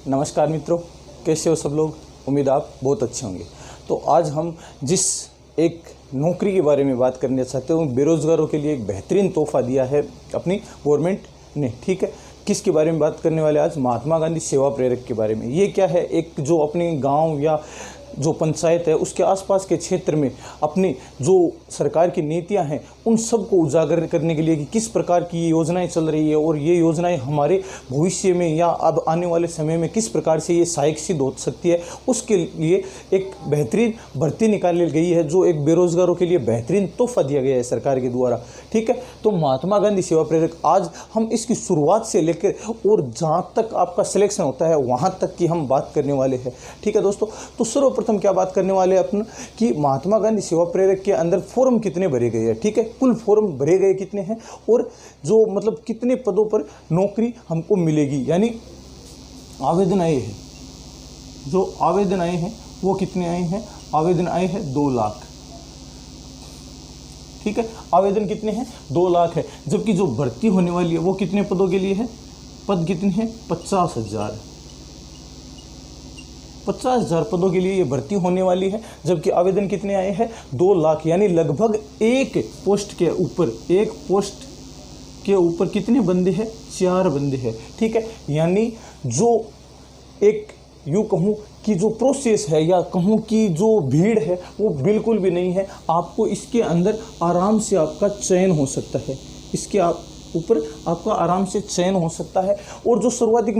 नमस्कार मित्रों, कैसे हो सब लोग। उम्मीद आप बहुत अच्छे होंगे। तो आज हम जिस एक नौकरी के बारे में बात करना चाहते हैं, बेरोज़गारों के लिए एक बेहतरीन तोहफा दिया है अपनी गवर्नमेंट ने। ठीक है, किसके बारे में बात करने वाले आज? महात्मा गांधी सेवा प्रेरक के बारे में। ये क्या है? एक जो अपने गांव या जो पंचायत है उसके आसपास के क्षेत्र में अपनी जो सरकार की नीतियां हैं उन सब को उजागर करने के लिए कि किस प्रकार की ये योजनाएं चल रही है और ये योजनाएं हमारे भविष्य में या अब आने वाले समय में किस प्रकार से ये सहायक सिद्ध हो सकती है, उसके लिए एक बेहतरीन भर्ती निकाली गई है, जो एक बेरोजगारों के लिए बेहतरीन तोहफा दिया गया है सरकार के द्वारा। ठीक है, तो महात्मा गांधी सेवा प्रेरक आज हम इसकी शुरुआत से लेकर और जहाँ तक आपका सिलेक्शन होता है वहाँ तक की हम बात करने वाले हैं। ठीक है दोस्तों, तो सर्वप्रथम क्या बात करने वाले हैं अपन कि महात्मा गांधी सेवा प्रेरक के अंदर फॉर्म कितने भरे गए हैं। ठीक है, कुल फॉर्म भरे गए कितने हैं और जो मतलब कितने पदों पर नौकरी हमको मिलेगी, यानी आवेदन आए हैं, जो आवेदन आए हैं वो कितने आए हैं? आवेदन आए हैं 2 लाख। ठीक है, आवेदन कितने हैं? 2 लाख है। जबकि जो भर्ती होने वाली है वो कितने पदों के लिए है? पद कितने हैं? 50,000। 50,000 पदों के लिए ये भर्ती होने वाली है। जबकि आवेदन कितने आए हैं? 2 लाख, यानी लगभग एक पोस्ट के ऊपर कितने बंदे हैं? 4 बंदे हैं। ठीक है, यानी जो एक यूँ कहूँ कि जो प्रोसेस है या कहूँ कि जो भीड़ है वो बिल्कुल भी नहीं है। आपको इसके अंदर आराम से आपका चयन हो सकता है, इसके ऊपर आपका आराम से चयन हो सकता है। और जो सर्वाधिक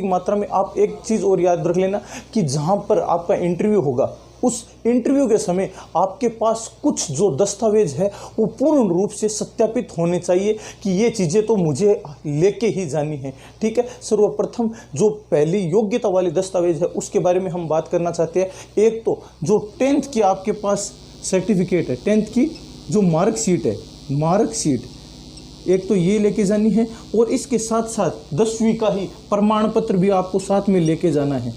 मात्रा में आप एक चीज़ और याद रख लेना कि जहाँ पर आपका इंटरव्यू होगा उस इंटरव्यू के समय आपके पास कुछ जो दस्तावेज है वो पूर्ण रूप से सत्यापित होने चाहिए कि ये चीज़ें तो मुझे लेके ही जानी है। ठीक है, सर्वप्रथम जो पहली योग्यता वाले दस्तावेज है उसके बारे में हम बात करना चाहते हैं। एक तो जो 10th की आपके पास सर्टिफिकेट है, 10th की जो मार्कशीट है, एक तो ये लेके जानी है और इसके साथ साथ 10वीं का ही प्रमाण पत्र भी आपको साथ में लेके जाना है।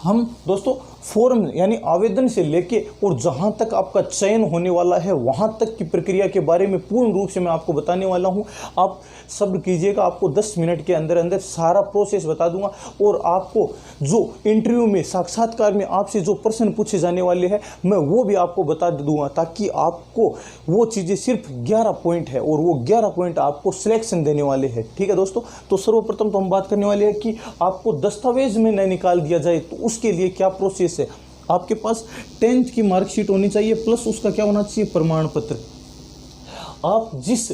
हम दोस्तों फॉर्म यानी आवेदन से लेके और जहां तक आपका चयन होने वाला है वहां तक की प्रक्रिया के बारे में पूर्ण रूप से मैं आपको बताने वाला हूं। आप सब्र कीजिएगा, आपको 10 मिनट के अंदर अंदर सारा प्रोसेस बता दूंगा और आपको जो इंटरव्यू में साक्षात्कार में आपसे जो प्रश्न पूछे जाने वाले हैं मैं वो भी आपको बता दूंगा, ताकि आपको वो चीज़ें सिर्फ 11 पॉइंट है और वो 11 पॉइंट आपको सिलेक्शन देने वाले हैं। ठीक है दोस्तों, तो सर्वप्रथम तो हम बात करने वाले हैं कि आपको दस्तावेज में न निकाल दिया जाए तो उसके लिए क्या प्रोसेस है। आपके पास 10th की मार्कशीट होनी चाहिए प्लस उसका क्या होना चाहिए? प्रमाण पत्र। आप जिस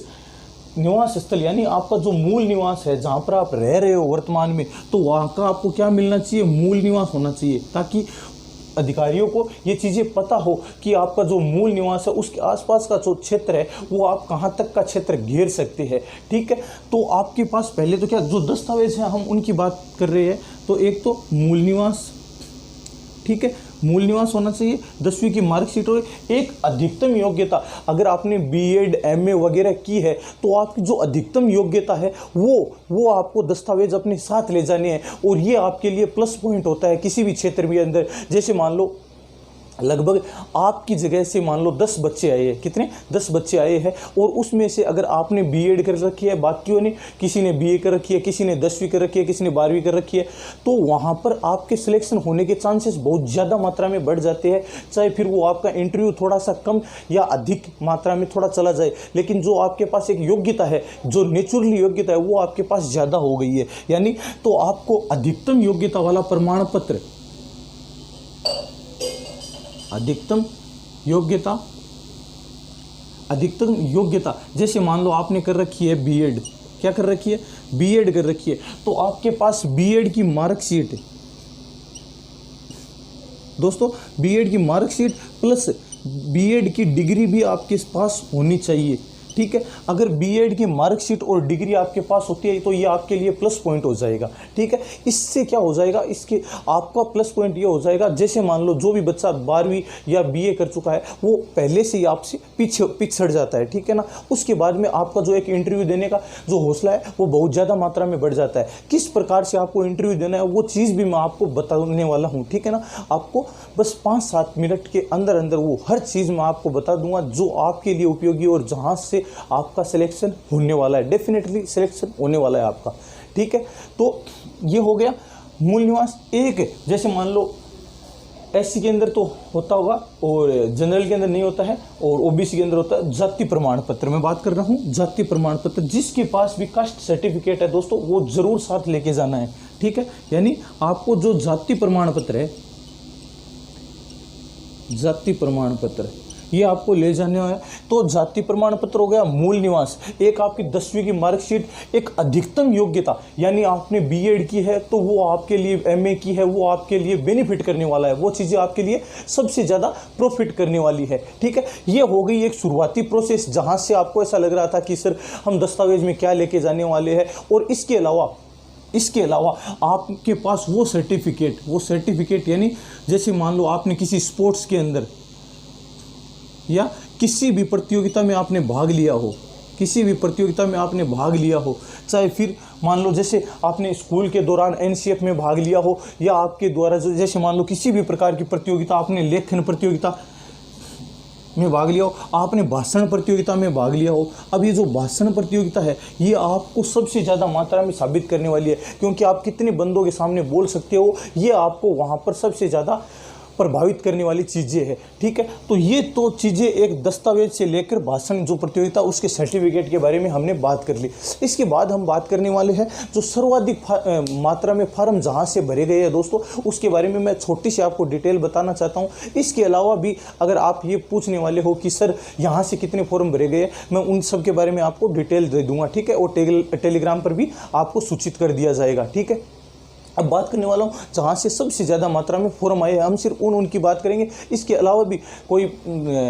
निवास स्थल यानी आपका जो मूल निवास है जहाँ पर आप रह रहे हो वर्तमान में, तो वहाँ का आपको क्या मिलना चाहिए? मूल निवास होना चाहिए, ताकि अधिकारियों को ये चीज़ें पता हो कि आपका जो मूल निवास है उसके आसपास का जो क्षेत्र है वो आप कहाँ तक का क्षेत्र घेर सकते हैं। ठीक है, तो आपके पास पहले तो क्या जो दस्तावेज हैं हम उनकी बात कर रहे हैं। तो एक तो मूल निवास, ठीक है, मूल निवास होना चाहिए, 10वीं की मार्कशीट हो, एक अधिकतम योग्यता। अगर आपने बीएड एमए वगैरह की है तो आपकी जो अधिकतम योग्यता है वो आपको दस्तावेज अपने साथ ले जाने हैं और ये आपके लिए प्लस पॉइंट होता है किसी भी क्षेत्र के अंदर। जैसे मान लो लगभग आपकी जगह से मान लो 10 बच्चे आए हैं, कितने? 10 बच्चे आए हैं और उसमें से अगर आपने बीएड कर रखी है, बाकियों ने किसी ने बीए कर रखी है, किसी ने 10वीं कर रखी है, किसी ने 12वीं कर रखी है, तो वहाँ पर आपके सिलेक्शन होने के चांसेस बहुत ज़्यादा मात्रा में बढ़ जाते हैं। चाहे फिर वो आपका इंटरव्यू थोड़ा सा कम या अधिक मात्रा में थोड़ा चला जाए, लेकिन जो आपके पास एक योग्यता है, जो नेचुरली योग्यता है वो आपके पास ज़्यादा हो गई है, यानी तो आपको अधिकतम योग्यता वाला प्रमाण पत्र, अधिकतम योग्यता जैसे मान लो आपने कर रखी है बीएड, क्या कर रखी है? बीएड कर रखी है, तो आपके पास बीएड की मार्कशीट है दोस्तों, बीएड की मार्कशीट प्लस बीएड की डिग्री भी आपके पास होनी चाहिए। ठीक है, अगर बीएड की मार्कशीट और डिग्री आपके पास होती है तो ये आपके लिए प्लस पॉइंट हो जाएगा। ठीक है, इससे क्या हो जाएगा? इसके आपका प्लस पॉइंट ये हो जाएगा, जैसे मान लो जो भी बच्चा 12वीं या बीए कर चुका है वो पहले से ही आपसे पिछड़ जाता है। ठीक है ना, उसके बाद में आपका जो एक इंटरव्यू देने का जो हौसला है वो बहुत ज़्यादा मात्रा में बढ़ जाता है। किस प्रकार से आपको इंटरव्यू देना है वो चीज़ भी मैं आपको बताने वाला हूँ। ठीक है ना, आपको बस 5-7 मिनट के अंदर अंदर वो हर चीज़ मैं आपको बता दूंगा जो आपके लिए उपयोगी और जहाँ से आपका सिलेक्शन होने वाला है, डेफिनेटली सिलेक्शन होने वाला है आपका। ठीक है, तो ये हो गया मूल निवास। एक जैसे मान लो एससी के अंदर तो होता होगा और जनरल के अंदर नहीं होता है, और ओबीसी के अंदर होता है जाति प्रमाण पत्र। मैं बात कर रहा हूँ जाति प्रमाण पत्र। जिसके पास भी कास्ट सर्टिफिकेट है दोस्तों, वो जरूर साथ लेके जाना है। ठीक है, यानी आपको जो जाति प्रमाण पत्र है, जाति प्रमाण पत्र ये आपको ले जाने है। तो जाति प्रमाण पत्र हो गया, मूल निवास, एक आपकी 10वीं की मार्कशीट, एक अधिकतम योग्यता, यानी आपने बीएड की है तो वो आपके लिए, एमए की है वो आपके लिए बेनिफिट करने वाला है, वो चीज़ें आपके लिए सबसे ज़्यादा प्रॉफिट करने वाली है। ठीक है, ये हो गई एक शुरुआती प्रोसेस जहाँ से आपको ऐसा लग रहा था कि सर हम दस्तावेज में क्या लेके जाने वाले हैं। और इसके अलावा आपके पास वो सर्टिफिकेट यानी जैसे मान लो आपने किसी स्पोर्ट्स के अंदर या किसी भी प्रतियोगिता में आपने भाग लिया हो, चाहे फिर मान लो जैसे आपने स्कूल के दौरान एनसीएफ में भाग लिया हो, या आपके द्वारा जैसे मान लो किसी भी प्रकार की प्रतियोगिता, आपने लेखन प्रतियोगिता में भाग लिया हो, आपने भाषण प्रतियोगिता में भाग लिया हो। अब ये जो भाषण प्रतियोगिता है ये आपको सबसे ज़्यादा मात्रा में साबित करने वाली है, क्योंकि आप कितने बंदों के सामने बोल सकते हो, ये आपको वहाँ पर सबसे ज़्यादा प्रभावित करने वाली चीज़ें हैं। ठीक है, तो ये तो चीज़ें एक दस्तावेज से लेकर भाषण जो प्रतियोगिता उसके सर्टिफिकेट के बारे में हमने बात कर ली। इसके बाद हम बात करने वाले हैं जो सर्वाधिक मात्रा में फार्म जहां से भरे गए हैं दोस्तों, उसके बारे में मैं छोटी सी आपको डिटेल बताना चाहता हूं। इसके अलावा भी अगर आप ये पूछने वाले हो कि सर यहाँ से कितने फॉर्म भरे गए, मैं उन सब के बारे में आपको डिटेल दे दूँगा। ठीक है, और टेलीग्राम पर भी आपको सूचित कर दिया जाएगा। ठीक है, अब बात करने वाला हूँ जहाँ से सबसे ज़्यादा मात्रा में फॉर्म आए हैं, हम सिर्फ उनकी बात करेंगे। इसके अलावा भी कोई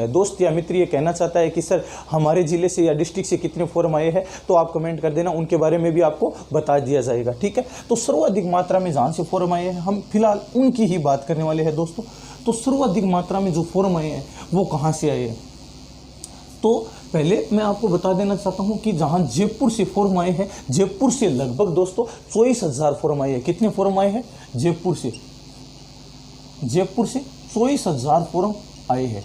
दोस्त या मित्र ये कहना चाहता है कि सर हमारे ज़िले से या डिस्ट्रिक्ट से कितने फॉर्म आए हैं, तो आप कमेंट कर देना, उनके बारे में भी आपको बता दिया जाएगा। ठीक है, तो सर्वाधिक मात्रा में जहाँ से फॉर्म आए हैं हम फिलहाल उनकी ही बात करने वाले हैं दोस्तों। तो सर्वाधिक मात्रा में जो फॉर्म आए हैं वो कहाँ से आए हैं, तो पहले मैं आपको बता देना चाहता हूं कि जहां जयपुर से फॉर्म आए हैं, जयपुर से लगभग दोस्तों 24,000 फॉर्म आए हैं। कितने फॉर्म आए हैं? जयपुर से 24,000 फॉर्म आए हैं।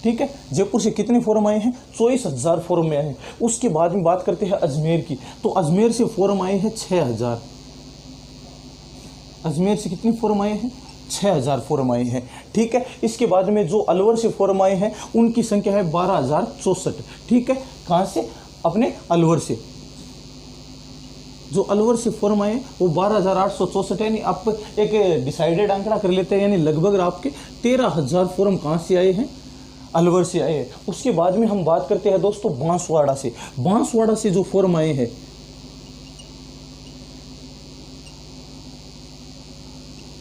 ठीक है, जयपुर से कितने फॉर्म आए हैं? 24,000 फॉर्म में आए हैं। उसके बाद में बात करते हैं अजमेर की, तो अजमेर से फॉर्म आए हैं 6,000। अजमेर से कितने फॉर्म आए हैं? 6,000 फॉर्म आए हैं। ठीक है, इसके बाद में जो अलवर से फॉर्म आए हैं उनकी संख्या है 12,064। ठीक है, कहाँ से? अपने अलवर से। जो अलवर से फॉर्म आए वो 12,864, यानी आप एक डिसाइडेड आंकड़ा कर लेते हैं, यानी लगभग आपके 13,000 फॉर्म कहाँ से आए हैं? अलवर से आए हैं। उसके बाद में हम बात करते हैं दोस्तों बांसवाड़ा से। बांसवाड़ा से जो फॉर्म आए हैं,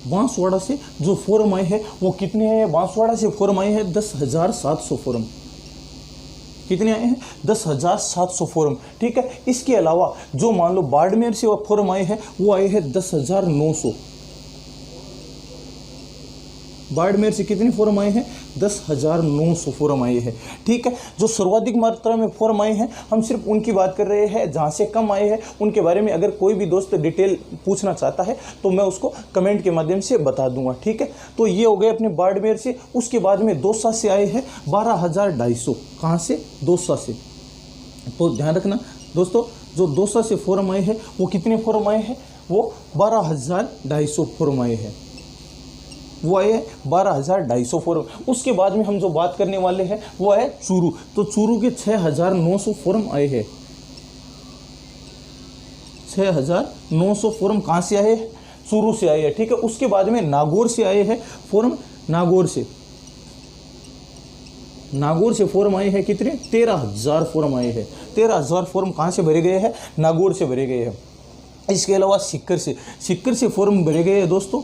बांसवाड़ा से जो फॉर्म आए हैं वो कितने हैं? बांसवाड़ा से फॉर्म आए हैं 10,700 फॉर्म। कितने आए हैं? 10,700 फॉर्म। ठीक है, इसके अलावा जो मान लो बाड़मेर से फॉर्म आए हैं वो आए हैं 10,900। बाड़मेर से कितने फॉर्म आए हैं? 10,900 फॉर्म आए हैं। ठीक है, जो सर्वाधिक मात्रा में फॉर्म आए हैं हम सिर्फ उनकी बात कर रहे हैं। जहाँ से कम आए हैं उनके बारे में अगर कोई भी दोस्त डिटेल पूछना चाहता है तो मैं उसको कमेंट के माध्यम से बता दूंगा। ठीक है, तो ये हो गए अपने बाड़मेर से। उसके बाद में दौसा से आए हैं 12,250। कहाँ से? दौसा से। तो ध्यान रखना दोस्तों, जो दौसा से फॉर्म आए हैं वो कितने फॉर्म आए हैं? वो 12,250 फॉर्म आए हैं। वो आए 12,250 फॉर्म। उसके बाद में हम जो बात करने वाले हैं वो है चूरू। तो चूरू के 6,900 फॉर्म आए हैं। 6,900 फॉर्म कहाँ से आए हैं? चूरू से आए हैं। ठीक है, उसके बाद में नागौर से आए हैं फॉर्म। नागौर से फॉर्म आए हैं कितने? 13,000 फॉर्म आए हैं। 13,000 फॉर्म कहाँ से भरे गए हैं? नागौर से भरे गए हैं। इसके अलावा सीकर से फॉर्म भरे गए हैं दोस्तों।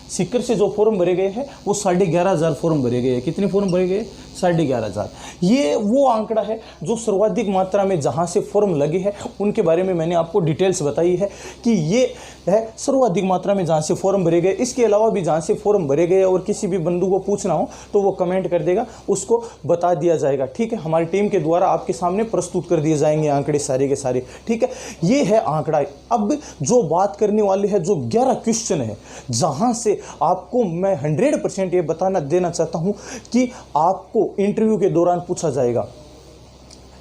सीकर से जो फॉर्म भरे गए हैं वो 11,500 फॉर्म भरे गए हैं। कितने फॉर्म भरे गए? 11,500। ये वो आंकड़ा है जो सर्वाधिक मात्रा में जहां से फॉर्म लगे हैं उनके बारे में मैंने आपको डिटेल्स बताई है कि ये है सर्वाधिक मात्रा में जहां से फॉर्म भरे गए। इसके अलावा भी जहां से फॉर्म भरे गए और किसी भी बंधु को पूछना हो तो वो कमेंट कर देगा, उसको बता दिया जाएगा। ठीक है, हमारी टीम के द्वारा आपके सामने प्रस्तुत कर दिए जाएंगे आंकड़े सारे के सारे। ठीक है, ये है आंकड़ा। अब जो बात करने वाले हैं, जो 11 क्वेश्चन है, जहां से आपको मैं 100% ये बताना देना चाहता हूं कि आपको आपको इंटरव्यू के दौरान पूछा जाएगा।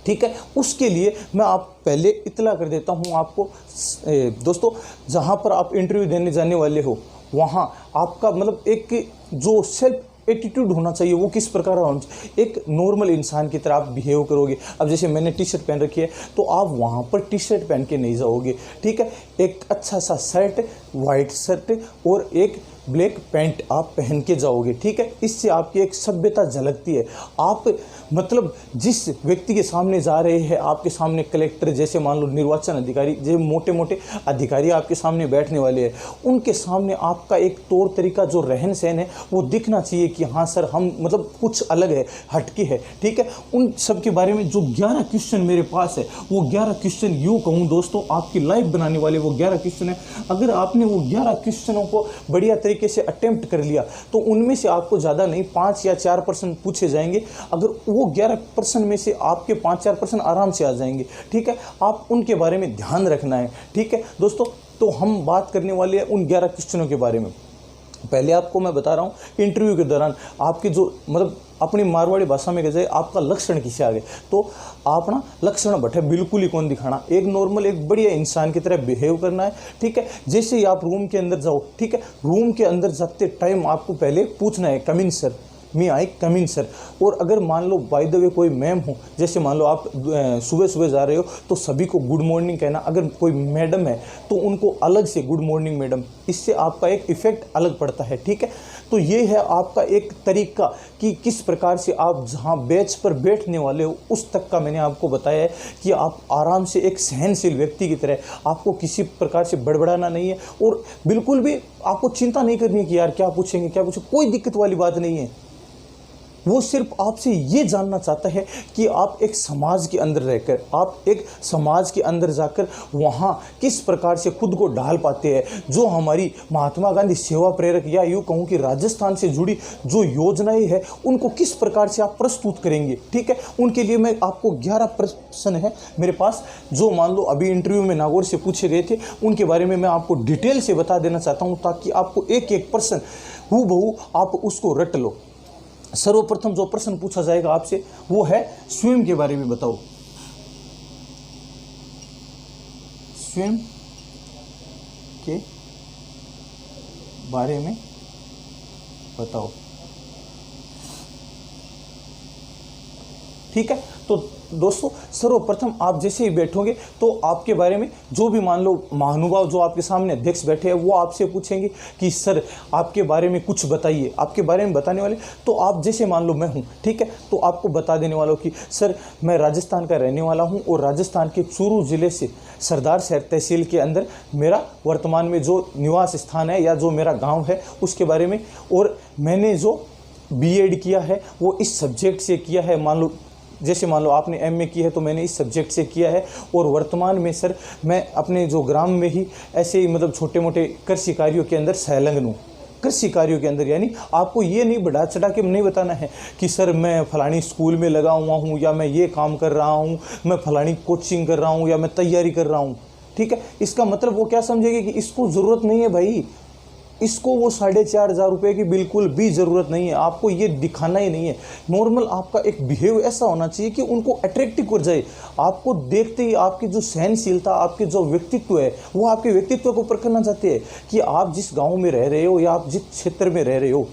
ठीक है, उसके लिए मैं आप पहले इतला कर देता हूं आपको। दोस्तों, जहां पर आप इंटरव्यू देने जाने वाले हो वहां आपका मतलब एक जो सेल्फ एटीट्यूड होना चाहिए वो किस प्रकार होना चाहिए। एक नॉर्मल इंसान की तरह आप बिहेव करोगे। अब जैसे मैंने टी शर्ट पहन रखी है तो आप वहाँ पर टी शर्ट पहन के नहीं जाओगे। ठीक है, एक अच्छा सा शर्ट, वाइट शर्ट और एक ब्लैक पैंट आप पहन के जाओगे। ठीक है, इससे आपकी एक सभ्यता झलकती है। आप मतलब जिस व्यक्ति के सामने जा रहे हैं, आपके सामने कलेक्टर जैसे मान लो, निर्वाचन अधिकारी, जो मोटे मोटे अधिकारी आपके सामने बैठने वाले हैं, उनके सामने आपका एक तौर तरीका जो रहन सहन है वो दिखना चाहिए कि हाँ सर, हम मतलब कुछ अलग है, हटके है। ठीक है, उन सब के बारे में जो 11 क्वेश्चन मेरे पास है वो 11 क्वेश्चन यूँ कहूँ दोस्तों, आपकी लाइफ बनाने वाले वो 11 क्वेश्चन है। अगर आपने वो 11 क्वेश्चनों को बढ़िया तरीके से अटेम्प्ट कर लिया तो उनमें से आपको ज़्यादा नहीं 5 या 4% पूछे जाएंगे। अगर वो 11% में से आपके 5-4% आराम से आ जाएंगे। ठीक है, आप उनके बारे में ध्यान रखना है। ठीक है दोस्तों, तो हम बात करने वाले हैं उन 11 क्वेश्चनों के बारे में। पहले आपको मैं बता रहा हूँ, इंटरव्यू के दौरान आपके जो मतलब अपनी मारवाड़ी भाषा में कह जाए आपका लक्षण किसे आ गए, तो आप ना लक्षण भट्टे बिल्कुल ही कौन दिखाना, एक नॉर्मल एक बढ़िया इंसान की तरह बिहेव करना है। ठीक है, जैसे ही आप रूम के अंदर जाओ, ठीक है, रूम के अंदर जाते टाइम आपको पहले पूछना है कम इन सर, मी आई कम इन सर। और अगर मान लो बाय द वे कोई मैम हो, जैसे मान लो आप सुबह सुबह जा रहे हो तो सभी को गुड मॉर्निंग कहना। अगर कोई मैडम है तो उनको अलग से गुड मॉर्निंग मैडम, इससे आपका एक इफेक्ट अलग पड़ता है। ठीक है, तो ये है आपका एक तरीका कि किस प्रकार से आप जहाँ बेंच पर बैठने वाले हो उस तक का मैंने आपको बताया है कि आप आराम से एक सहनशील व्यक्ति की तरह, आपको किसी प्रकार से बड़बड़ाना नहीं है और बिल्कुल भी आपको चिंता नहीं करनी है कि यार क्या पूछेंगे क्या पूछेंगे, कोई दिक्कत वाली बात नहीं है। वो सिर्फ आपसे ये जानना चाहता है कि आप एक समाज के अंदर रहकर, आप एक समाज के अंदर जाकर वहाँ किस प्रकार से खुद को ढाल पाते हैं। जो हमारी महात्मा गांधी सेवा प्रेरक या यूँ कहूँ कि राजस्थान से जुड़ी जो योजनाएं हैं उनको किस प्रकार से आप प्रस्तुत करेंगे। ठीक है, उनके लिए मैं आपको 11 प्रश्न है मेरे पास, जो मान लो अभी इंटरव्यू में नागौर से पूछे गए थे, उनके बारे में मैं आपको डिटेल से बता देना चाहता हूँ ताकि आपको एक एक प्रश्न हूबहू आप उसको रट लो। सर्वप्रथम जो प्रश्न पूछा जाएगा आपसे वो है स्वयं के बारे में बताओ। स्वयं के बारे में बताओ। ठीक है, तो दोस्तों सर्वप्रथम आप जैसे ही बैठोगे तो आपके बारे में जो भी मान लो महानुभाव जो आपके सामने अध्यक्ष बैठे हैं वो आपसे पूछेंगे कि सर आपके बारे में कुछ बताइए। आपके बारे में बताने वाले तो आप जैसे मान लो मैं हूँ, ठीक है, तो आपको बता देने वाला हूँ कि सर मैं राजस्थान का रहने वाला हूँ और राजस्थान के चूरू ज़िले से सरदार शहर तहसील के अंदर मेरा वर्तमान में जो निवास स्थान है या जो मेरा गाँव है उसके बारे में, और मैंने जो बीएड किया है वो इस सब्जेक्ट से किया है। मान लो जैसे मान लो आपने एमए की है तो मैंने इस सब्जेक्ट से किया है, और वर्तमान में सर मैं अपने जो ग्राम में ही ऐसे ही मतलब छोटे मोटे कृषि कार्यों के अंदर संलग्न हूँ। कृषि कार्यों के अंदर यानी आपको ये नहीं बढ़ा चढ़ा के नहीं बताना है कि सर मैं फलानी स्कूल में लगा हुआ हूँ या मैं ये काम कर रहा हूँ, मैं फलानी कोचिंग कर रहा हूँ या मैं तैयारी कर रहा हूँ। ठीक है, इसका मतलब वो क्या समझेगी कि इसको ज़रूरत नहीं है भाई, इसको वो 4,500 रुपये की बिल्कुल भी ज़रूरत नहीं है, आपको ये दिखाना ही नहीं है। नॉर्मल आपका एक बिहेव ऐसा होना चाहिए कि उनको अट्रैक्टिव कर जाए। आपको देखते ही आपकी जो सहनशीलता, आपके जो व्यक्तित्व है वो आपके व्यक्तित्व को परखना चाहते हैं कि आप जिस गांव में रह रहे हो या आप जिस क्षेत्र में रह रहे हो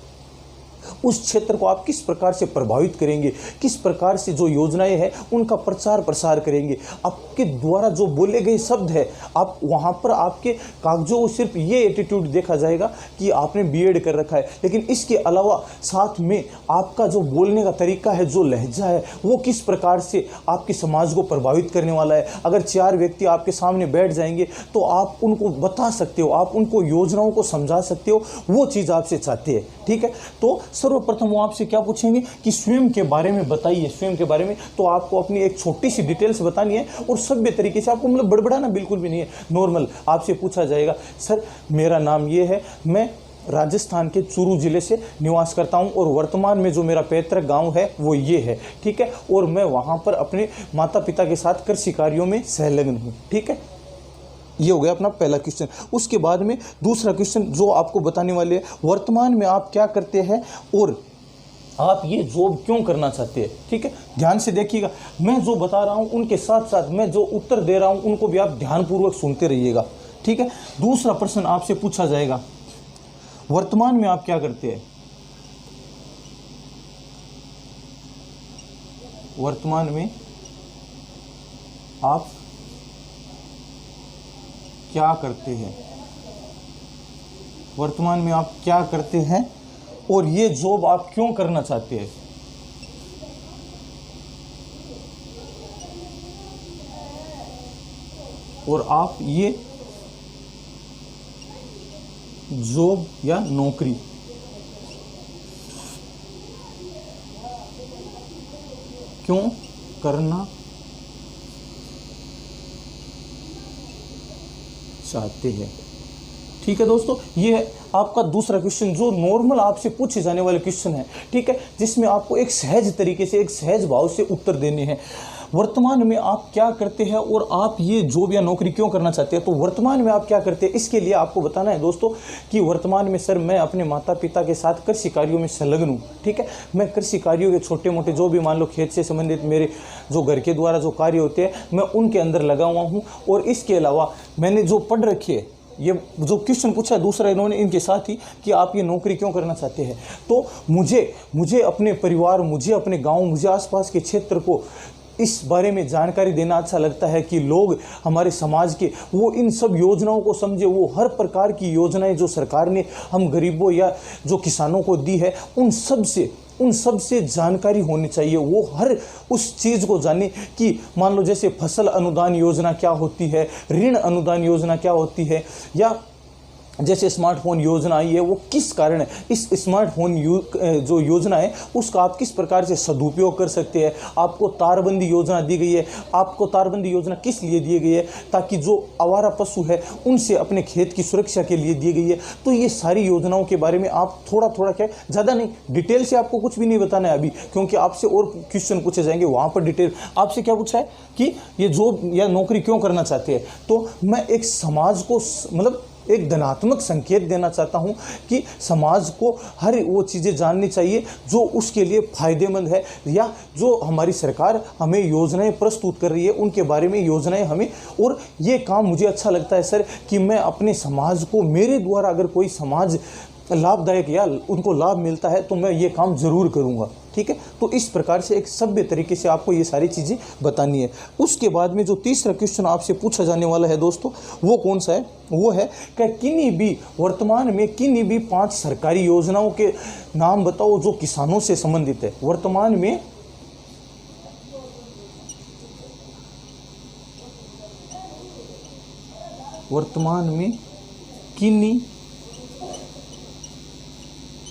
उस क्षेत्र को आप किस प्रकार से प्रभावित करेंगे, किस प्रकार से जो योजनाएं हैं उनका प्रचार प्रसार करेंगे। आपके द्वारा जो बोले गए शब्द है आप वहाँ पर आपके कागजों को सिर्फ ये एटीट्यूड देखा जाएगा कि आपने बीएड कर रखा है, लेकिन इसके अलावा साथ में आपका जो बोलने का तरीका है, जो लहजा है, वो किस प्रकार से आपके समाज को प्रभावित करने वाला है। अगर 4 व्यक्ति आपके सामने बैठ जाएंगे तो आप उनको बता सकते हो, आप उनको योजनाओं को समझा सकते हो, वो चीज़ आपसे चाहते हैं। ठीक है, तो सर्वप्रथम वो आपसे क्या पूछेंगे कि स्वयं के बारे में बताइए। स्वयं के बारे में तो आपको अपनी एक छोटी सी डिटेल्स बतानी है और सभ्य तरीके से, आपको मतलब बड़बड़ाना बिल्कुल भी नहीं है। नॉर्मल आपसे पूछा जाएगा सर मेरा नाम ये है, मैं राजस्थान के चूरू ज़िले से निवास करता हूं और वर्तमान में जो मेरा पैतृक गांव है वो ये है। ठीक है, और मैं वहां पर अपने माता पिता के साथ कृषि कार्यों में संलग्न हूँ। ठीक है, ये हो गया अपना पहला क्वेश्चन। उसके बाद में दूसरा क्वेश्चन जो आपको बताने वाले हैं वर्तमान में आप क्या करते हैं और आप ये जॉब क्यों करना चाहते हैं। ठीक है, ध्यान से देखिएगा, मैं जो बता रहा हूँ उनके साथ साथ मैं जो उत्तर दे रहा हूँ उनको भी आप ध्यानपूर्वक सुनते रहिएगा। ठीक है, दूसरा प्रश्न आपसे पूछा जाएगा, वर्तमान में आप क्या करते हैं। वर्तमान में आप क्या करते हैं। वर्तमान में आप क्या करते हैं और ये जॉब आप क्यों करना चाहते हैं। और आप ये जॉब या नौकरी क्यों करना चाहते हैं। ठीक है दोस्तों, ये है आपका दूसरा क्वेश्चन जो नॉर्मल आपसे पूछे जाने वाले क्वेश्चन है। ठीक है, जिसमें आपको एक सहज तरीके से, एक सहज भाव से उत्तर देने हैं। वर्तमान में आप क्या करते हैं और आप ये जॉब या नौकरी क्यों करना चाहते हैं। तो वर्तमान में आप क्या करते हैं, इसके लिए आपको बताना है दोस्तों कि वर्तमान में सर मैं अपने माता पिता के साथ कृषि कार्यों में संलग्न हूँ। ठीक है, मैं कृषि कार्यों के छोटे मोटे जो भी मान लो खेत से संबंधित मेरे जो घर के द्वारा जो कार्य होते हैं मैं उनके अंदर लगा हुआ हूँ। और इसके अलावा मैंने जो पढ़ रखी है, ये जो क्वेश्चन पूछा दूसरा इन्होंने इनके साथ ही कि आप ये नौकरी क्यों करना चाहते हैं। तो मुझे अपने परिवार, मुझे अपने गांव, मुझे आसपास के क्षेत्र को इस बारे में जानकारी देना अच्छा लगता है कि लोग हमारे समाज के वो इन सब योजनाओं को समझे। वो हर प्रकार की योजनाएं जो सरकार ने हम गरीबों या जो किसानों को दी है उन सब से जानकारी होनी चाहिए। वो हर उस चीज़ को जाने कि मान लो जैसे फसल अनुदान योजना क्या होती है, ऋण अनुदान योजना क्या होती है, या जैसे स्मार्टफोन योजना आई है वो किस कारण है, इस स्मार्टफोन जो योजना है उसका आप किस प्रकार से सदुपयोग कर सकते हैं। आपको तारबंदी योजना दी गई है, आपको तारबंदी योजना किस लिए दी गई है, ताकि जो आवारा पशु है उनसे अपने खेत की सुरक्षा के लिए दी गई है। तो ये सारी योजनाओं के बारे में आप थोड़ा क्या, ज़्यादा नहीं, डिटेल से आपको कुछ भी नहीं बताना है अभी, क्योंकि आपसे और क्वेश्चन पूछे जाएंगे वहाँ पर डिटेल। आपसे क्या पूछा है कि ये जॉब या नौकरी क्यों करना चाहते हैं। तो मैं एक समाज को मतलब एक धनात्मक संकेत देना चाहता हूं कि समाज को हर वो चीज़ें जाननी चाहिए जो उसके लिए फायदेमंद है, या जो हमारी सरकार हमें योजनाएं प्रस्तुत कर रही है उनके बारे में योजनाएं हमें। और ये काम मुझे अच्छा लगता है सर कि मैं अपने समाज को, मेरे द्वारा अगर कोई समाज लाभदायक या उनको लाभ मिलता है तो मैं ये काम ज़रूर करूँगा। ठीक है, तो इस प्रकार से एक सभ्य तरीके से आपको ये सारी चीज़ें बतानी है। उसके बाद में जो तीसरा क्वेश्चन आपसे पूछा जाने वाला है दोस्तों वो कौन सा है, वो है कि किन्हीं भी वर्तमान में किन्हीं भी 5 सरकारी योजनाओं के नाम बताओ जो किसानों से संबंधित है। वर्तमान में किन्हीं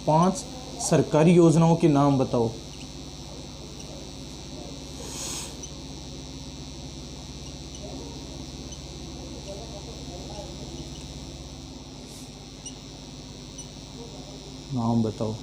5 सरकारी योजनाओं के नाम बताओ। नाम बताओ।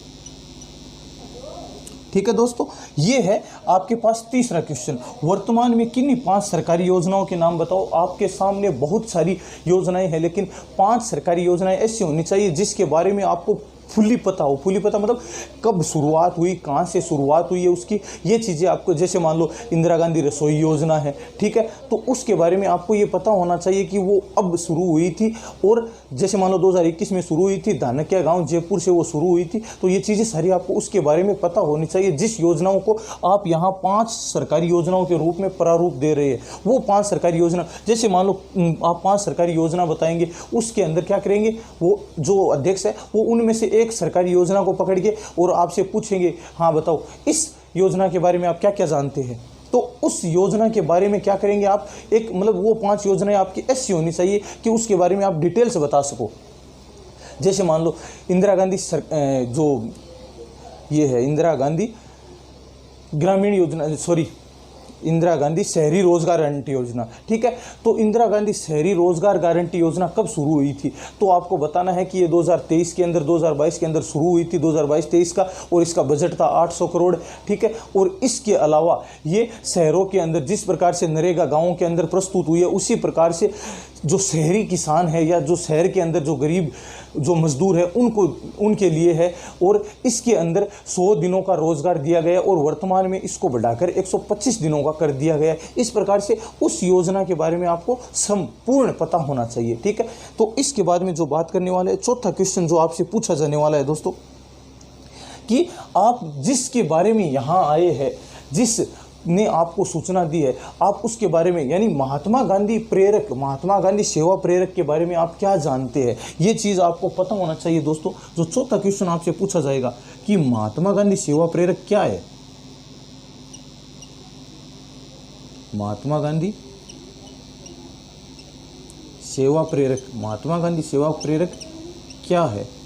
ठीक है दोस्तों, ये है आपके पास तीसरा क्वेश्चन, वर्तमान में किन्हीं 5 सरकारी योजनाओं के नाम बताओ। आपके सामने बहुत सारी योजनाएं हैं लेकिन 5 सरकारी योजनाएं ऐसी होनी चाहिए जिसके बारे में आपको फुल्ली पता हो। फुल्ली पता मतलब कब शुरुआत हुई, कहाँ से शुरुआत हुई है उसकी, ये चीज़ें आपको, जैसे मान लो इंदिरा गांधी रसोई योजना है, ठीक है, तो उसके बारे में आपको ये पता होना चाहिए कि वो अब शुरू हुई थी। और जैसे मान लो 2021 में शुरू हुई थी, धानक्या गांव जयपुर से वो शुरू हुई थी। तो ये चीज़ें सारी आपको उसके बारे में पता होनी चाहिए। जिस योजनाओं को आप यहाँ 5 सरकारी योजनाओं के रूप में प्रारूप दे रहे हैं, वो 5 सरकारी योजना, जैसे मान लो आप 5 सरकारी योजना बताएंगे, उसके अंदर क्या करेंगे, वो जो अध्यक्ष है वो उनमें से एक सरकारी योजना को पकड़ के और आपसे पूछेंगे, हाँ बताओ इस योजना के बारे में आप क्या क्या जानते हैं। तो उस योजना के बारे में क्या करेंगे आप, एक मतलब वो 5 योजनाएं आपकी ऐसी होनी चाहिए कि उसके बारे में आप डिटेल से बता सको। जैसे मान लो इंदिरा गांधी जो ये है इंदिरा गांधी ग्रामीण योजना, इंदिरा गांधी शहरी रोजगार गारंटी योजना, ठीक है। तो इंदिरा गांधी शहरी रोजगार गारंटी योजना कब शुरू हुई थी, तो आपको बताना है कि ये 2023 के अंदर, 2022 के अंदर शुरू हुई थी, 2022-23 का, और इसका बजट था 800 करोड़, ठीक है। और इसके अलावा ये शहरों के अंदर जिस प्रकार से नरेगा गाँवों के अंदर प्रस्तुत हुई है, उसी प्रकार से जो शहरी किसान है या जो शहर के अंदर जो गरीब जो मजदूर है उनके लिए है, और इसके अंदर 100 दिनों का रोजगार दिया गया और वर्तमान में इसको बढ़ाकर 125 दिनों का कर दिया गया है। इस प्रकार से उस योजना के बारे में आपको संपूर्ण पता होना चाहिए, ठीक है। तो इसके बाद में जो बात करने वाले हैं, चौथा क्वेश्चन जो आपसे पूछा जाने वाला है दोस्तों, कि आप जिसके बारे में यहाँ आए हैं, जिस ने आपको सूचना दी है, आप उसके बारे में यानी महात्मा गांधी प्रेरक, महात्मा गांधी सेवा प्रेरक के बारे में आप क्या जानते हैं, ये चीज़ आपको पता होना चाहिए दोस्तों। जो चौथा क्वेश्चन आपसे पूछा जाएगा कि महात्मा गांधी सेवा प्रेरक क्या है, महात्मा गांधी सेवा प्रेरक, महात्मा गांधी सेवा प्रेरक क्या है,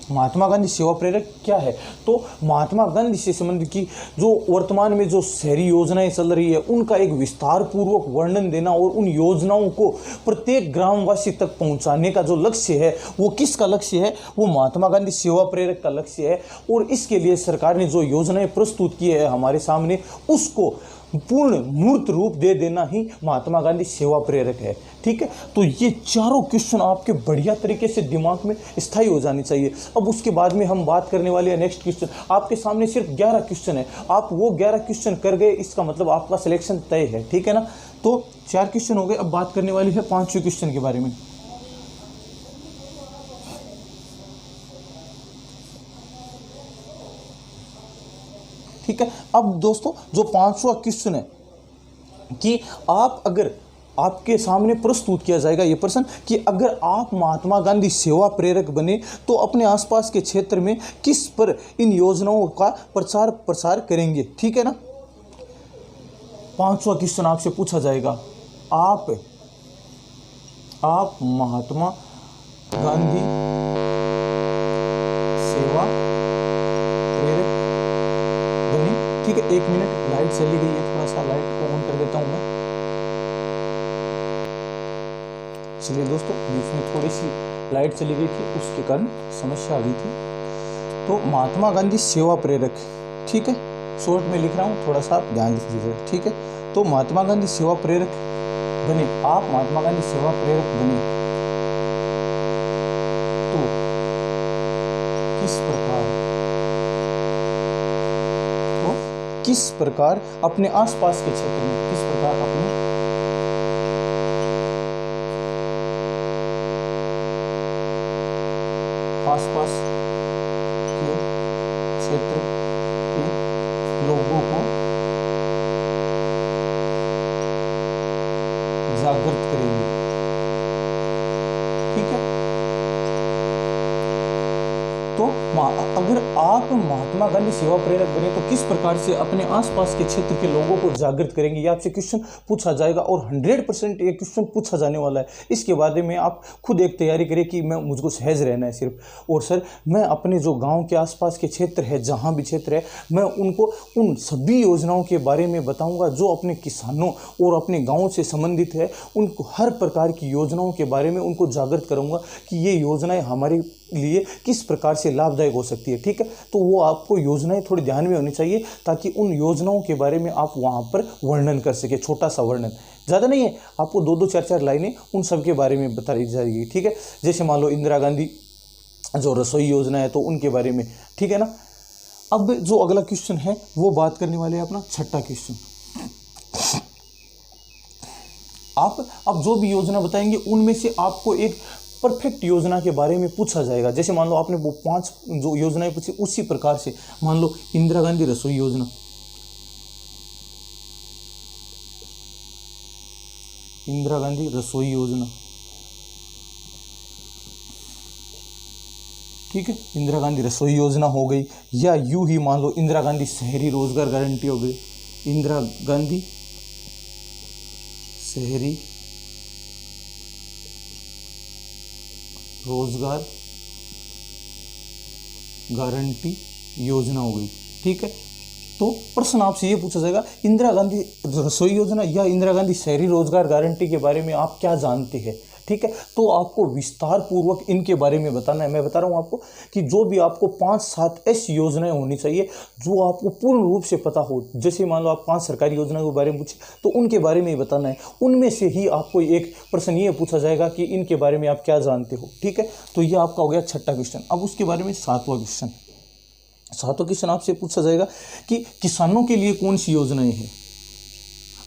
महात्मा गांधी सेवा प्रेरक क्या है। तो महात्मा गांधी से संबंधित की जो वर्तमान में जो शहरी योजनाएं चल रही है उनका एक विस्तार पूर्वक वर्णन देना और उन योजनाओं को प्रत्येक ग्रामवासी तक पहुंचाने का जो लक्ष्य है वो किसका लक्ष्य है, वो महात्मा गांधी सेवा प्रेरक का लक्ष्य है। और इसके लिए सरकार ने जो योजनाएं प्रस्तुत की है हमारे सामने, उसको पूर्ण मूर्त रूप दे देना ही महात्मा गांधी सेवा प्रेरक है, ठीक है। तो ये चारों क्वेश्चन आपके बढ़िया तरीके से दिमाग में स्थायी हो जानी चाहिए। अब उसके बाद में हम बात करने वाले हैं नेक्स्ट क्वेश्चन। आपके सामने सिर्फ 11 क्वेश्चन है, आप वो 11 क्वेश्चन कर गए, इसका मतलब आपका सिलेक्शन तय है, ठीक है ना। तो 4 क्वेश्चन हो गए, अब बात करने वाली है 5वें क्वेश्चन के बारे में। ठीक है। अब दोस्तों जो 5वां क्वेश्चन है कि आप अगर आपके सामने प्रस्तुत किया जाएगा ये प्रश्न कि अगर आप महात्मा गांधी सेवा प्रेरक बने तो अपने आसपास के क्षेत्र में किस पर इन योजनाओं का प्रचार प्रसार करेंगे, ठीक है ना। 5वां क्वेश्चन आपसे पूछा जाएगा, आप महात्मा गांधी सेवा प्रेरक बने, ठीक है। 1 मिनट, लाइट चली गई है, थोड़ा सा लाइट को ऑन कर देता हूं मैं। इसलिए दोस्तों बीच में थोड़ी सी लाइट चली गई थी, उसके कारण समस्या आ गई थी। तो महात्मा गांधी सेवा प्रेरक, ठीक है, शॉर्ट में लिख रहा हूँ, थोड़ा सा ध्यान दीजिए, ठीक है। तो महात्मा गांधी सेवा प्रेरक बने, आप महात्मा गांधी सेवा प्रेरक बने तो किस प्रकार अपने आसपास के क्षेत्र में, किस प्रकार अपने आसपास के क्षेत्र के लोगों को जागृत करेंगे, ठीक है। तो अगर आप महात्मा गांधी सेवा प्रेरक बने तो किस प्रकार से अपने आसपास के क्षेत्र के लोगों को जागृत करेंगे, ये आपसे क्वेश्चन पूछा जाएगा और 100% ये क्वेश्चन पूछा जाने वाला है। इसके बारे में आप खुद एक तैयारी करें कि मैं मुझको सहज रहना है सिर्फ, और सर मैं अपने जो गांव के आसपास के क्षेत्र है, जहां भी क्षेत्र है, मैं उनको उन सभी योजनाओं के बारे में बताऊंगा जो अपने किसानों और अपने गाँव से संबंधित है। उनको हर प्रकार की योजनाओं के बारे में उनको जागृत करूँगा कि ये योजनाएँ हमारी लिए किस प्रकार से लाभदायक हो सकती है, ठीक है। तो वो आपको योजनाएं थोड़ी ध्यान में होनी चाहिए ताकि उन योजनाओं के बारे में आप वहाँ पर वर्णन कर सके, छोटा सा वर्णन, ज़्यादा नहीं है, आपको 2-2 4-4 लाइनें उन सब के बारे में बताई जाएगी, ठीक है। जैसे मान लो इंदिरा गांधी जो रसोई योजना है तो उनके बारे में, ठीक है ना। अब जो अगला क्वेश्चन है वो बात करने वाले हैं अपना 6वां क्वेश्चन। आप अब जो भी योजना बताएंगे उनमें से आपको एक परफेक्ट योजना के बारे में पूछा जाएगा। जैसे मान लो आपने वो 5 जो योजनाएं पूछी, उसी प्रकार से मान लो इंदिरा गांधी रसोई योजना, इंदिरा गांधी रसोई योजना, ठीक है, इंदिरा गांधी रसोई योजना हो गई। या यूं ही मान लो इंदिरा गांधी शहरी रोजगार गारंटी हो गई, इंदिरा गांधी शहरी रोजगार गारंटी योजना हो गई, ठीक है। तो प्रश्न आपसे ये पूछा जाएगा, इंदिरा गांधी रसोई योजना या इंदिरा गांधी शहरी रोजगार गारंटी के बारे में आप क्या जानते हैं, ठीक है। तो आपको विस्तार पूर्वक इनके बारे में बताना है। मैं बता रहा हूँ आपको कि जो भी आपको 5-7 ऐसी योजनाएं होनी चाहिए जो आपको पूर्ण रूप से पता हो। जैसे मान लो आप 5 सरकारी योजनाओं के बारे में पूछे तो उनके बारे में ही बताना है। उनमें से ही आपको एक प्रश्न ये पूछा जाएगा कि इनके बारे में आप क्या जानते हो, ठीक है। तो ये आपका हो गया छठा क्वेश्चन। अब उसके बारे में सातवां क्वेश्चन आपसे पूछा जाएगा कि किसानों के लिए कौन सी योजनाएं हैं।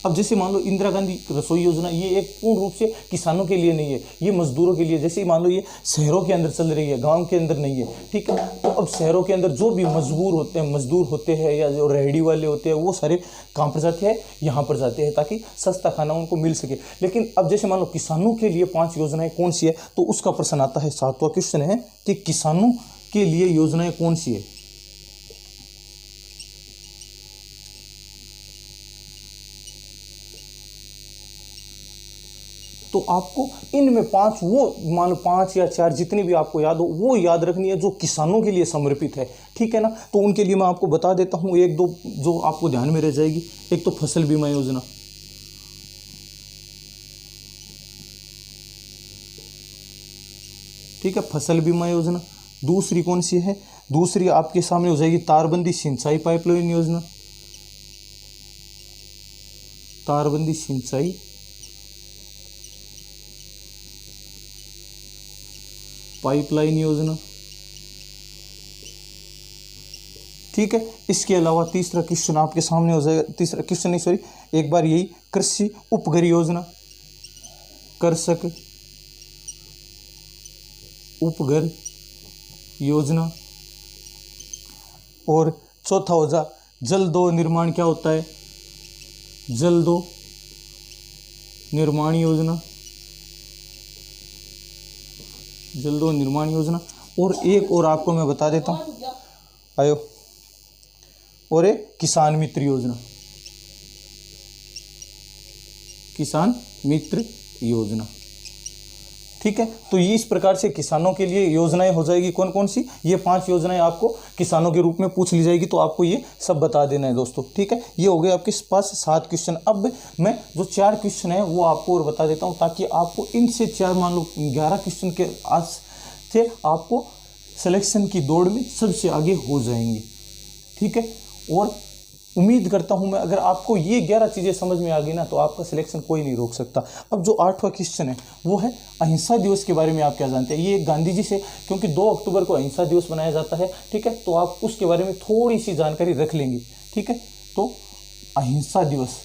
अब जैसे मान लो इंदिरा गांधी रसोई योजना, ये एक पूर्ण रूप से किसानों के लिए नहीं है, ये मजदूरों के लिए। जैसे मान लो ये शहरों के अंदर चल रही है, गांव के अंदर नहीं है, ठीक है। तो अब शहरों के अंदर जो भी मजदूर होते हैं या जो रेहड़ी वाले होते हैं, वो सारे कहाँ पर जाते हैं, यहाँ पर जाते हैं ताकि सस्ता खाना उनको मिल सके। लेकिन अब जैसे मान लो किसानों के लिए 5 योजनाएं कौन सी है, तो उसका प्रश्न आता है। सातवां क्वेश्चन है कि किसानों के लिए योजनाएं कौन सी है। तो आपको इनमें 5, वो मान लो 5 या 4 जितनी भी आपको याद हो वो याद रखनी है जो किसानों के लिए समर्पित है, ठीक है ना। तो उनके लिए मैं आपको बता देता हूँ 1-2 जो आपको ध्यान में रह जाएगी। एक तो फसल बीमा योजना, ठीक है, फसल बीमा योजना। दूसरी कौन सी है, दूसरी आपके सामने हो जाएगी तारबंदी सिंचाई पाइपलाइन योजना, तारबंदी सिंचाई पाइपलाइन योजना, ठीक है। इसके अलावा तीसरा क्वेश्चन आपके सामने हो जाएगा, तीसरा क्वेश्चन नहीं सॉरी, एक बार यही कृषि उपग्रह योजना, कृषक उपग्रह योजना। और चौथा हो जा जलदो निर्माण, क्या होता है, जलदो निर्माण योजना, जलदो निर्माण योजना। और एक और आपको मैं बता देता हूँ, आयो, और एक किसान मित्र योजना, किसान मित्र योजना, ठीक है। तो ये इस प्रकार से किसानों के लिए योजनाएं हो जाएगी। कौन कौन सी, ये 5 योजनाएं आपको किसानों के रूप में पूछ ली जाएगी, तो आपको ये सब बता देना है दोस्तों, ठीक है। ये हो गए आपके पास 7 क्वेश्चन। अब मैं जो 4 क्वेश्चन है वो आपको और बता देता हूँ ताकि आपको इनसे 4 मान लो 11 क्वेश्चन के आज से आपको सिलेक्शन की दौड़ में सबसे आगे हो जाएंगे, ठीक है। और उम्मीद करता हूं मैं अगर आपको ये 11 चीज़ें समझ में आ गई ना तो आपका सिलेक्शन कोई नहीं रोक सकता। अब जो 8वां क्वेश्चन है वो है अहिंसा दिवस के बारे में आप क्या जानते हैं। ये गांधी जी से, क्योंकि 2 अक्टूबर को अहिंसा दिवस मनाया जाता है, ठीक है। तो आप उसके बारे में थोड़ी सी जानकारी रख लेंगे, ठीक है। तो अहिंसा दिवस,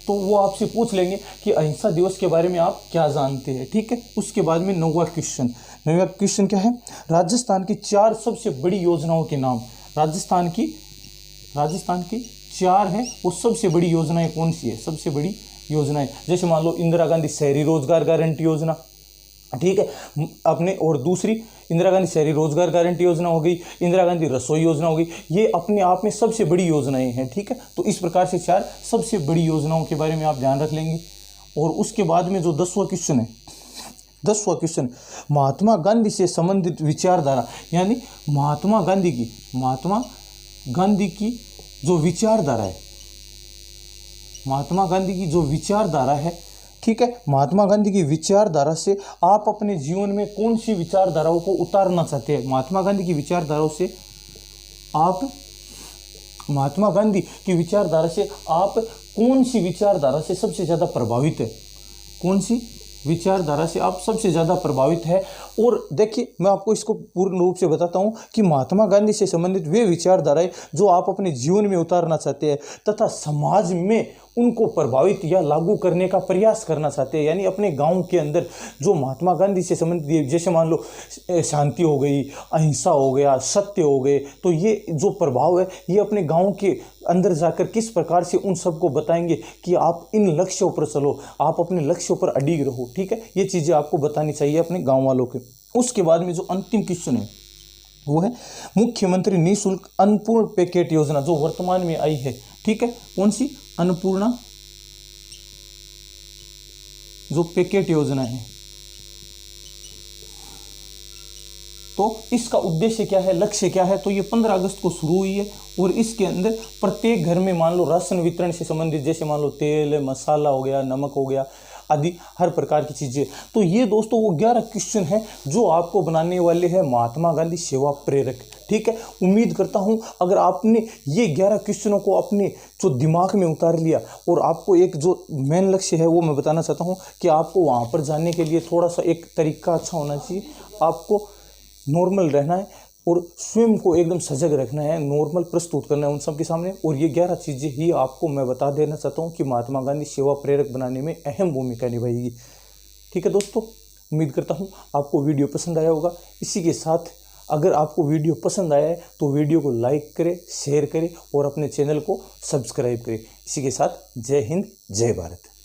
तो वो आपसे पूछ लेंगे कि अहिंसा दिवस के बारे में आप क्या जानते हैं, ठीक है। उसके बाद में 9वां क्वेश्चन क्या है, राजस्थान की 4 सबसे बड़ी योजनाओं के नाम। राजस्थान की 4 है वो सबसे बड़ी योजनाएं कौन सी है, सबसे बड़ी योजनाएं। जैसे मान लो इंदिरा गांधी शहरी रोजगार गारंटी योजना, ठीक है अपने, और दूसरी इंदिरा गांधी शहरी रोजगार गारंटी योजना हो गई, इंदिरा गांधी रसोई योजना हो गई। ये अपने आप में सबसे बड़ी योजनाएं हैं, ठीक है। तो इस प्रकार से 4 सबसे बड़ी योजनाओं के बारे में आप ध्यान रख लेंगे। और उसके बाद में जो 10वां क्वेश्चन है, 10वां क्वेश्चन महात्मा गांधी से संबंधित विचारधारा, यानी महात्मा गांधी की जो विचारधारा है, महात्मा गांधी की जो विचारधारा है, ठीक है। महात्मा गांधी की विचारधारा से आप अपने जीवन में कौन सी विचारधाराओं को उतारना चाहते हैं। महात्मा गांधी की विचारधाराओं से आप, महात्मा गांधी की विचारधारा से आप कौन सी विचारधारा से सबसे ज़्यादा प्रभावित है, कौन सी विचारधारा से आप सबसे ज़्यादा प्रभावित है। और देखिए मैं आपको इसको पूर्ण रूप से बताता हूँ कि महात्मा गांधी से संबंधित वे विचारधाराएं जो आप अपने जीवन में उतारना चाहते हैं तथा समाज में उनको प्रभावित या लागू करने का प्रयास करना चाहते हैं। यानी अपने गांव के अंदर जो महात्मा गांधी से संबंधित, जैसे मान लो शांति हो गई, अहिंसा हो गया, सत्य हो गए, तो ये जो प्रभाव है ये अपने गांव के अंदर जाकर किस प्रकार से उन सबको बताएंगे कि आप इन लक्ष्यों पर चलो, आप अपने लक्ष्यों पर अडिग रहो, ठीक है। ये चीज़ें आपको बतानी चाहिए अपने गाँव वालों के। उसके बाद में जो अंतिम क्वेश्चन है वो है मुख्यमंत्री निःशुल्क अन्नपूर्ण पैकेट योजना, जो वर्तमान में आई है, ठीक है। कौन सी, अन्नपूर्णा जो पैकेट योजना है। तो इसका उद्देश्य क्या है, लक्ष्य क्या है, तो ये 15 अगस्त को शुरू हुई है और इसके अंदर प्रत्येक घर में मान लो राशन वितरण से संबंधित, जैसे मान लो तेल मसाला हो गया, नमक हो गया, आदि हर प्रकार की चीज़ें। तो ये दोस्तों वो 11 क्वेश्चन हैं जो आपको बनाने वाले हैं महात्मा गांधी सेवा प्रेरक। ठीक है, उम्मीद करता हूं अगर आपने ये 11 क्वेश्चनों को अपने जो दिमाग में उतार लिया और आपको एक जो मेन लक्ष्य है वो मैं बताना चाहता हूं कि आपको वहां पर जाने के लिए थोड़ा सा एक तरीका अच्छा होना चाहिए। आपको नॉर्मल रहना है और स्वयं को एकदम सजग रखना है, नॉर्मल प्रस्तुत करना है उन सब के सामने। और ये 11 चीज़ें ही आपको मैं बता देना चाहता हूँ कि महात्मा गांधी सेवा प्रेरक बनाने में अहम भूमिका निभाएगी। ठीक है दोस्तों, उम्मीद करता हूँ आपको वीडियो पसंद आया होगा। इसी के साथ अगर आपको वीडियो पसंद आया है तो वीडियो को लाइक करें, शेयर करें और अपने चैनल को सब्सक्राइब करें। इसी के साथ जय हिंद, जय भारत।